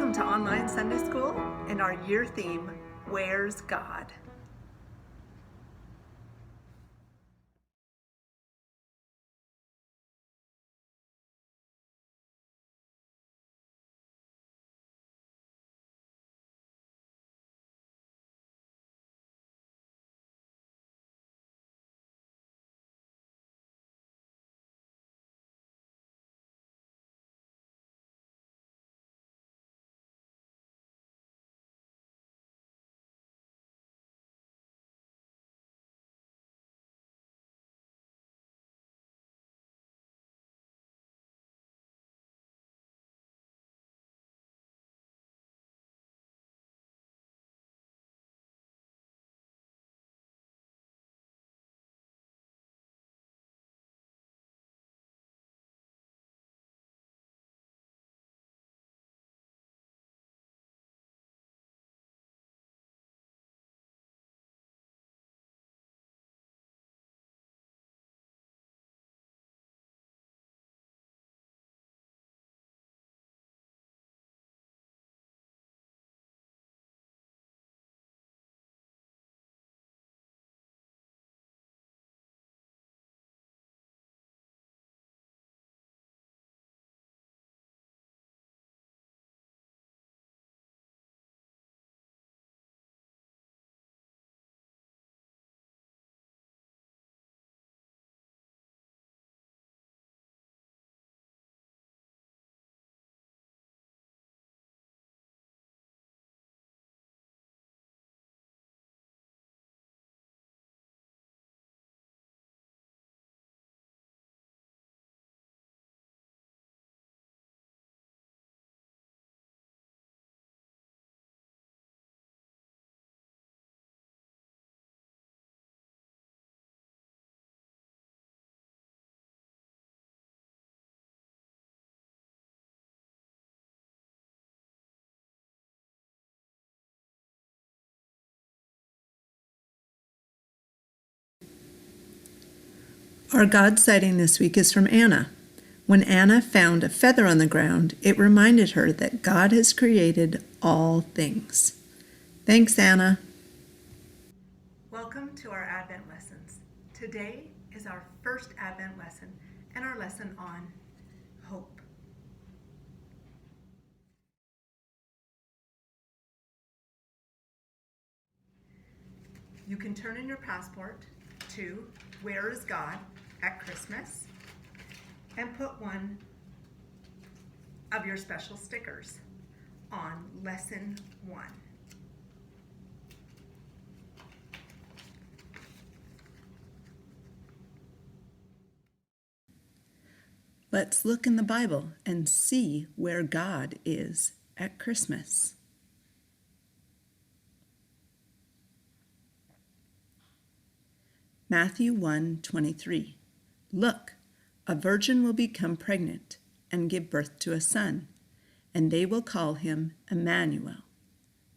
Welcome to Online Sunday School and our year theme, Where's God? Our God sighting this week is from Anna. When Anna found a feather on the ground, it reminded her that God has created all things. Thanks, Anna. Welcome to our Advent lessons. Today is our first Advent lesson and our lesson on hope. You can turn in your passport to Where is God at Christmas and put one of your special stickers on Lesson 1. Let's look in the Bible and see where God is at Christmas. Matthew 1:23. Look, a virgin will become pregnant and give birth to a son, and they will call him Emmanuel.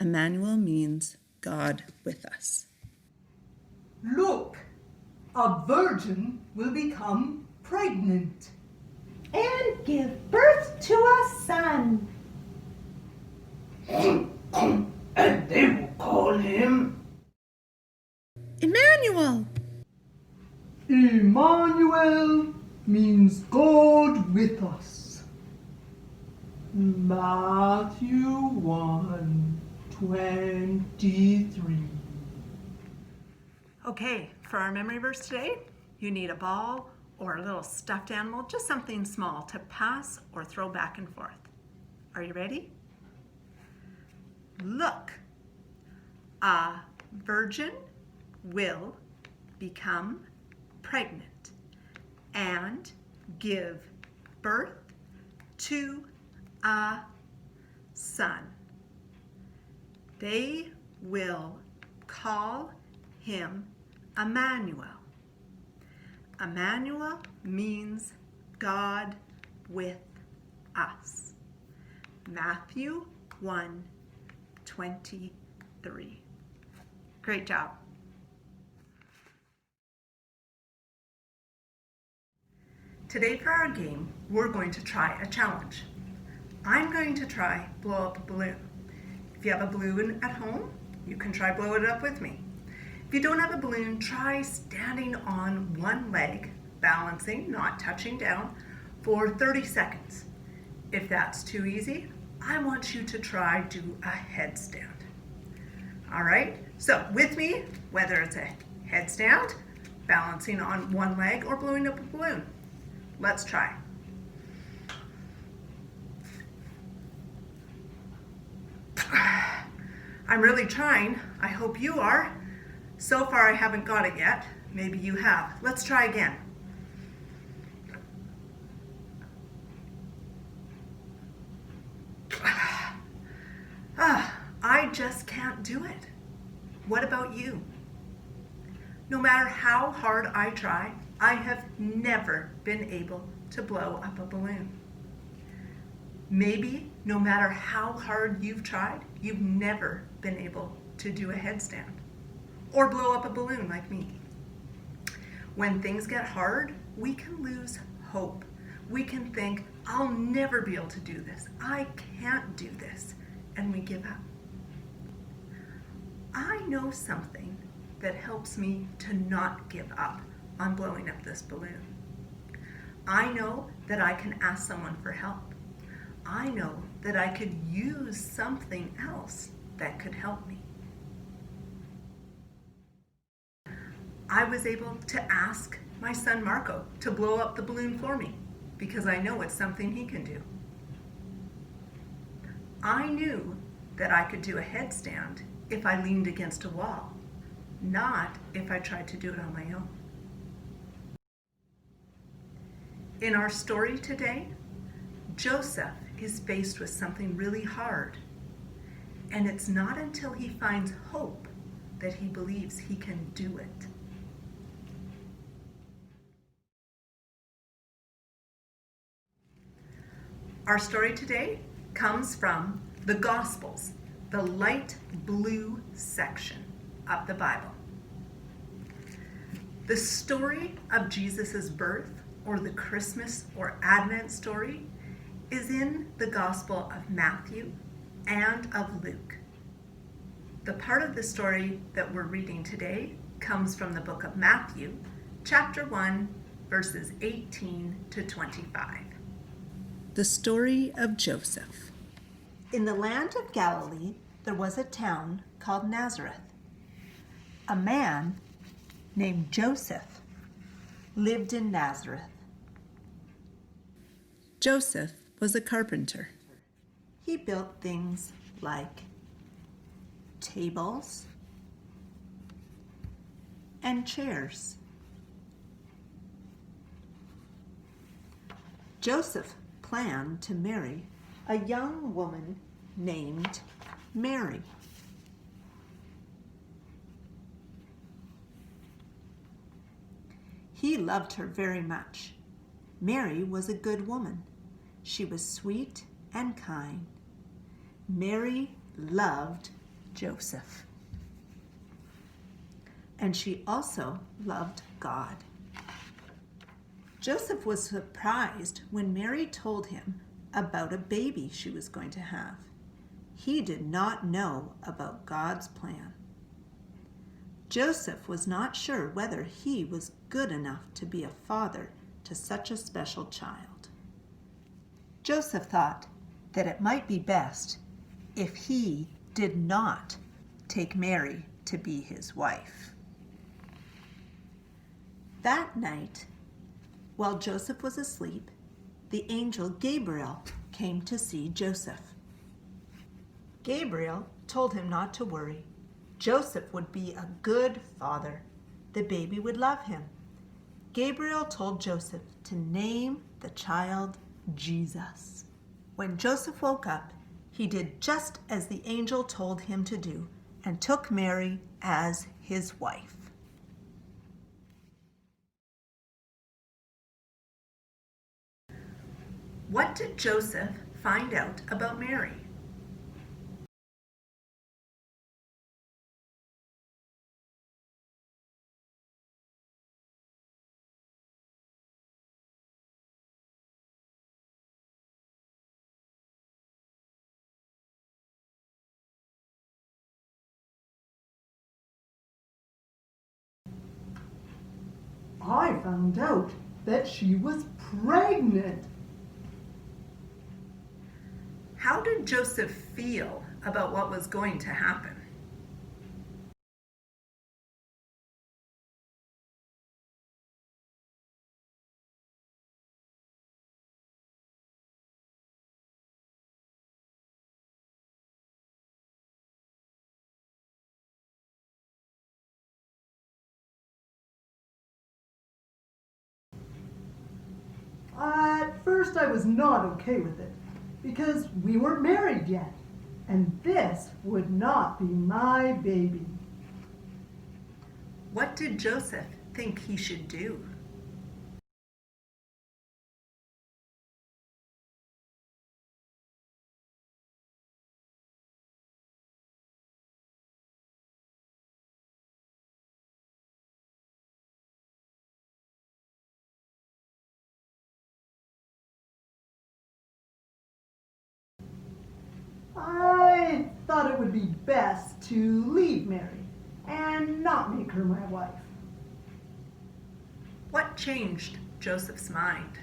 Emmanuel means God with us. Look, a virgin will become pregnant and give birth to a son. And they will call him Emmanuel! Emmanuel means God with us. Matthew 1:23. Okay, for our memory verse today, you need a ball or a little stuffed animal, just something small to pass or throw back and forth. Are you ready? Look, a virgin will become pregnant and give birth to a son. They will call him Emmanuel. Emmanuel means God with us. Matthew 1:23. Great job. Today for our game, we're going to try a challenge. I'm going to try blow up a balloon. If you have a balloon at home, you can try blow it up with me. If you don't have a balloon, try standing on one leg, balancing, not touching down, for 30 seconds. If that's too easy, I want you to try do a headstand. All right, so with me, whether it's a headstand, balancing on one leg, or blowing up a balloon. Let's try. I'm really trying. I hope you are. So far I haven't got it yet. Maybe you have. Let's try again. I just can't do it. What about you? No matter how hard I try, I have never been able to blow up a balloon. Maybe no matter how hard you've tried, you've never been able to do a headstand or blow up a balloon like me. When things get hard, we can lose hope. We can think, I'll never be able to do this. I can't do this. And we give up. I know something that helps me to not give up on blowing up this balloon. I know that I can ask someone for help. I know that I could use something else that could help me. I was able to ask my son Marco to blow up the balloon for me because I know it's something he can do. I knew that I could do a headstand if I leaned against a wall, not if I tried to do it on my own. In our story today, Joseph is faced with something really hard, and it's not until he finds hope that he believes he can do it. Our story today comes from the Gospels, the light blue section of the Bible. The story of Jesus' birth, or the Christmas or Advent story, is in the Gospel of Matthew and of Luke. The part of the story that we're reading today comes from the book of Matthew, chapter 1, verses 18 to 25. The story of Joseph. In the land of Galilee, there was a town called Nazareth. A man named Joseph lived in Nazareth. Joseph was a carpenter. He built things like tables and chairs. Joseph planned to marry a young woman named Mary. He loved her very much. Mary was a good woman. She was sweet and kind. Mary loved Joseph. And she also loved God. Joseph was surprised when Mary told him about a baby she was going to have. He did not know about God's plan. Joseph was not sure whether he was good enough to be a father to such a special child. Joseph thought that it might be best if he did not take Mary to be his wife. That night, while Joseph was asleep, the angel Gabriel came to see Joseph. Gabriel told him not to worry. Joseph would be a good father. The baby would love him. Gabriel told Joseph to name the child Jesus. When Joseph woke up, he did just as the angel told him to do and took Mary as his wife. What did Joseph find out about Mary? I found out that she was pregnant. How did Joseph feel about what was going to happen? At first, I was not okay with it because we weren't married yet, and this would not be my baby. What did Joseph think he should do? I thought it would be best to leave Mary and not make her my wife. What changed Joseph's mind?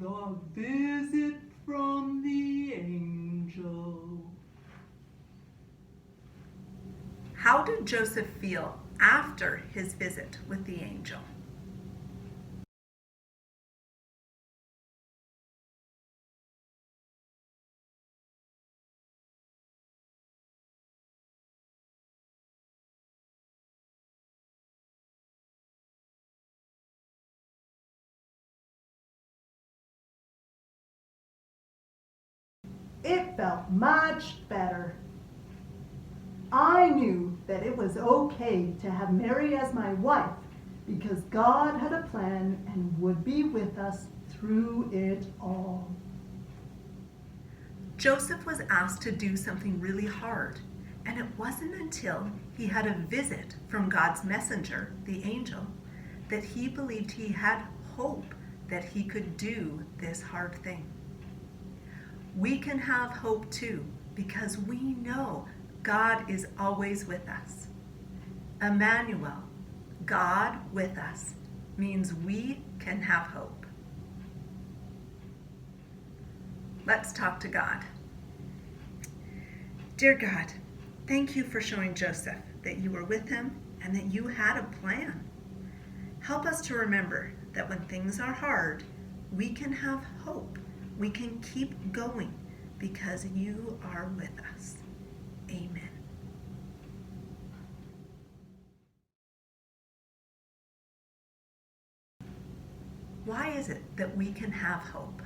The visit from the angel. How did Joseph feel after his visit with the angel? It felt much better. I knew that it was okay to have Mary as my wife because God had a plan and would be with us through it all. Joseph was asked to do something really hard, and it wasn't until he had a visit from God's messenger, the angel, that he believed he had hope that he could do this hard thing. We can have hope too because we know God is always with us. Emmanuel, God with us, means we can have hope. Let's talk to God. Dear God, thank you for showing Joseph that you were with him and that you had a plan. Help us to remember that when things are hard, we can have hope. We can keep going because you are with us. Amen. Why is it that we can have hope?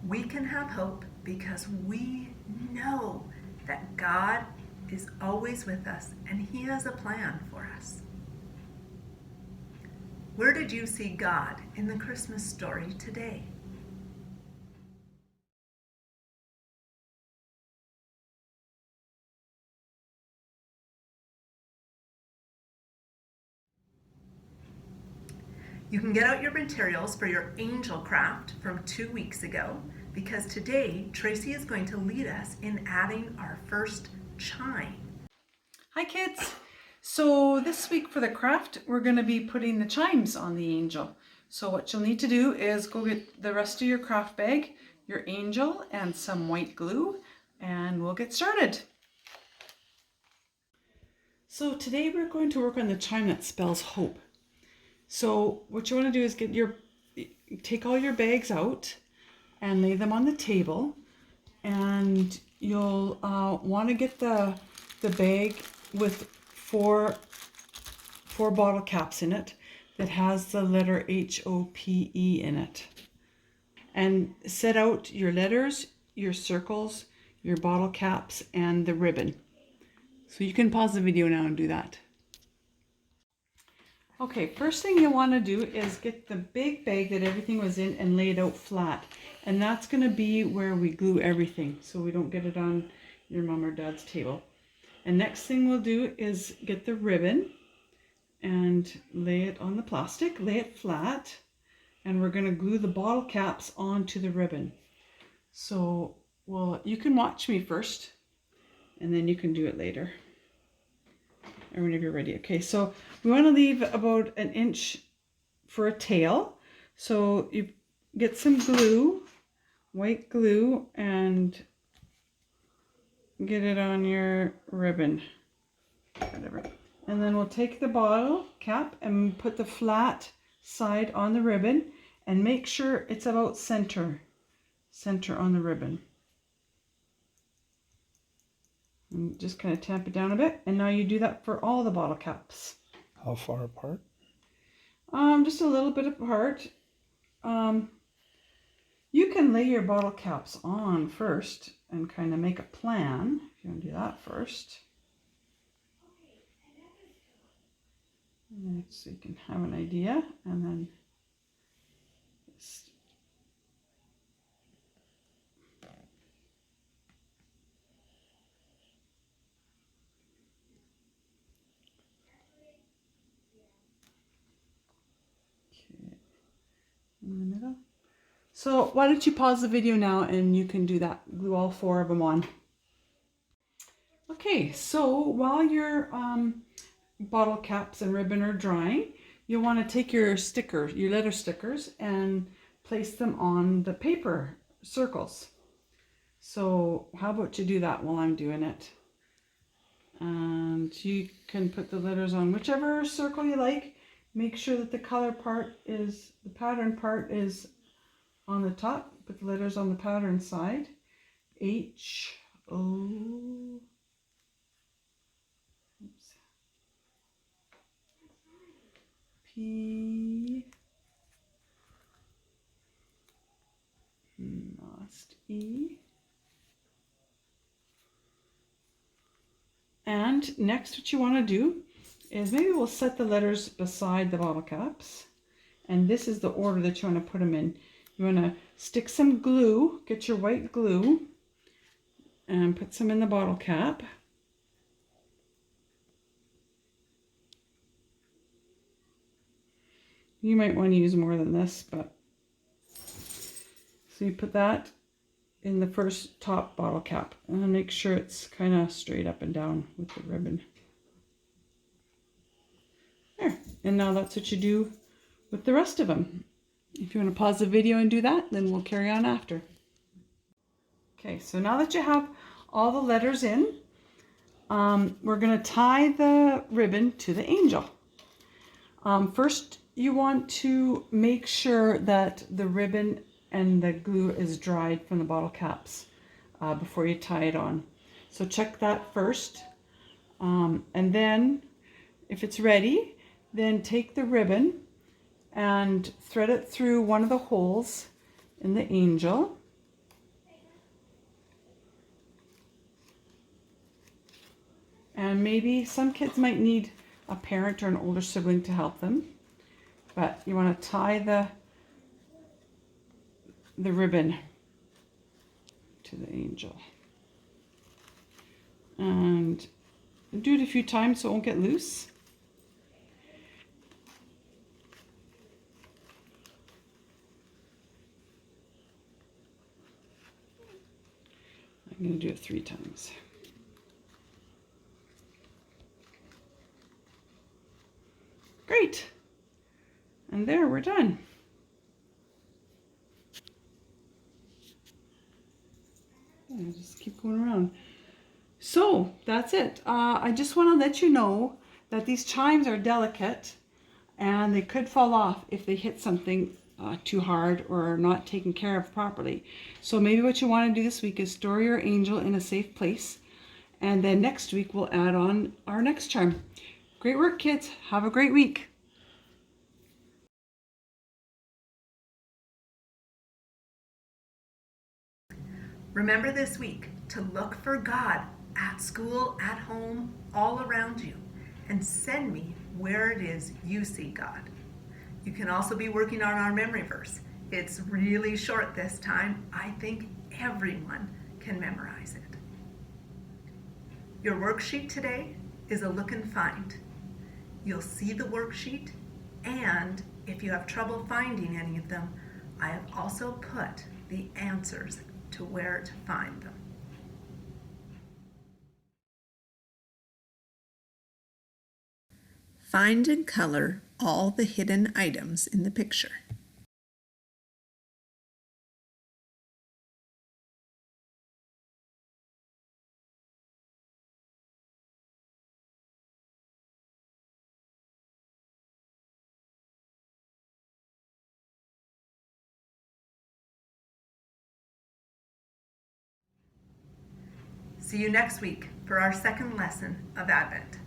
We can have hope because we know that God is always with us and He has a plan for us. Where did you see God in the Christmas story today? You can get out your materials for your angel craft from 2 weeks ago because today Tracy is going to lead us in adding our first chime. Hi kids! So this week for the craft, we're going to be putting the chimes on the angel. So what you'll need to do is go get the rest of your craft bag, your angel, and some white glue, and we'll get started. So today we're going to work on the chime that spells hope. So what you want to do is take all your bags out and lay them on the table, and you'll want to get the bag with four bottle caps in it that has the letter HOPE in it, and set out your letters, your circles, your bottle caps and the ribbon. So you can pause the video now and do that. Okay, first thing you'll want to do is get the big bag that everything was in and lay it out flat. And that's going to be where we glue everything so we don't get it on your mom or dad's table. And next thing we'll do is get the ribbon and lay it on the plastic, lay it flat, and we're going to glue the bottle caps onto the ribbon. So, well, you can watch me first and then you can do it later or whenever you're ready. Okay, so we want to leave about 1 inch for a tail. So you get some glue, white glue, and get it on your ribbon, whatever. And then we'll take the bottle cap and put the flat side on the ribbon and make sure it's about center on the ribbon. And just kind of tamp it down a bit. And now you do that for all the bottle caps. How far apart? Just a little bit apart. You can lay your bottle caps on first and kind of make a plan. If you want to do that first. So you can have an idea, and then just okay, in the middle. So why don't you pause the video now and you can do that. Glue all 4 of them on. Okay, so while your bottle caps and ribbon are drying, you'll want to take your stickers, your letter stickers, and place them on the paper circles. So how about you do that while I'm doing it? And you can put the letters on whichever circle you like. Make sure that the color part is, the pattern part is on the top. Put the letters on the pattern side. H, O, oops, P, lost E. And next what you want to do is maybe we'll set the letters beside the bottle caps. And this is the order that you want to put them in. You want to stick some glue, get your white glue, and put some in the bottle cap. You might want to use more than this, but so you put that in the first top bottle cap and make sure it's kind of straight up and down with the ribbon. There, and now that's what you do with the rest of them. If you want to pause the video and do that, then we'll carry on after. Okay, so now that you have all the letters in, we're going to tie the ribbon to the angel. First, you want to make sure that the ribbon and the glue is dried from the bottle caps before you tie it on. So check that first. And then, if it's ready, then take the ribbon and thread it through one of the holes in the angel. And maybe some kids might need a parent or an older sibling to help them. But you want to tie the ribbon to the angel. And do it a few times so it won't get loose. I'm going to do it 3 times. Great. And there, we're done. Yeah, just keep going around. So that's it. I just want to let you know that these chimes are delicate and they could fall off if they hit something too hard or are not taken care of properly. So maybe what you want to do this week is store your angel in a safe place, and then next week we'll add on our next charm. Great work, kids. Have a great week. Remember this week to look for God at school, at home, all around you, and send me where it is you see God. You can also be working on our memory verse. It's really short this time. I think everyone can memorize it. Your worksheet today is a look and find. You'll see the worksheet, and if you have trouble finding any of them, I have also put the answers to where to find them. Find and color all the hidden items in the picture. See you next week for our second lesson of Advent.